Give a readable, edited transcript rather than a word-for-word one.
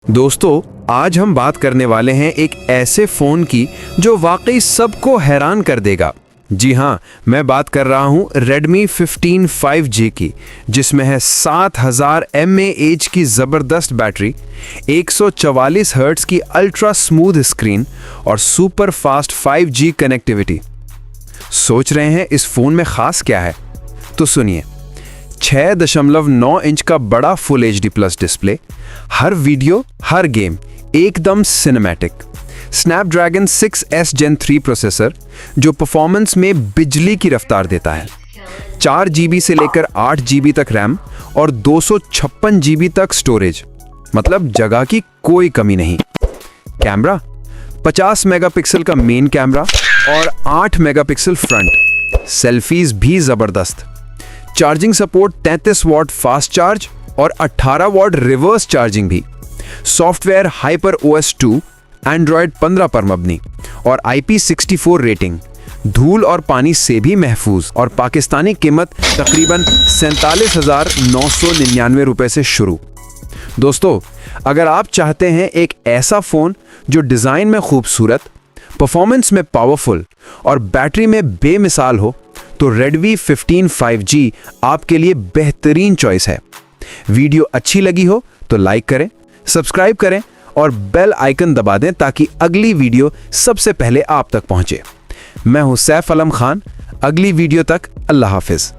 दोस्तों, आज हम बात करने वाले हैं एक ऐसे फोन की जो वाकई सबको हैरान कर देगा। जी हाँ, मैं बात कर रहा हूँ Redmi 15 5G की, जिसमें है 7000 mAh की ज़बरदस्त बैटरी, 144 हर्ट्ज की अल्ट्रा स्मूथ स्क्रीन और सुपर फास्ट 5G कनेक्टिविटी। सोच रहे हैं इस फ़ोन में ख़ास क्या है? तो सुनिए। 6.9 इंच का बड़ा फुल HD प्लस डिस्प्ले, हर वीडियो हर गेम एकदम cinematic. Snapdragon 6S Gen 3 processor जो परफॉर्मेंस में बिजली की रफ्तार देता है। 4 GB से लेकर 8 GB तक रैम और 256 GB तक स्टोरेज, मतलब जगह की कोई कमी नहीं। कैमरा 50 मेगापिक्सल का मेन कैमरा और 8 मेगापिक्सल फ्रंट, सेल्फीज भी जबरदस्त। Charging support 33 watt fast charge और 18 वॉट रिवर्स चार्जिंग भी। सॉफ्टवेयर हाइपर OS 2, एंड्रॉयड 15 पर मबनी और IP64 रेटिंग, धूल और पानी से भी महफूज। और पाकिस्तानी कीमत तकरीबन 47,999 रुपए से शुरू। दोस्तों, अगर आप चाहते हैं एक ऐसा फ़ोन जो डिज़ाइन में खूबसूरत, परफॉर्मेंस में पावरफुल और बैटरी में बेमिसाल हो, तो Redmi 15 5G आपके लिए बेहतरीन चॉइस है। वीडियो अच्छी लगी हो तो लाइक करें, सब्सक्राइब करें और बेल आइकन दबा दें ताकि अगली वीडियो सबसे पहले आप तक पहुंचे। मैं हूं सैफ आलम खान। अगली वीडियो तक अल्लाह हाफिज।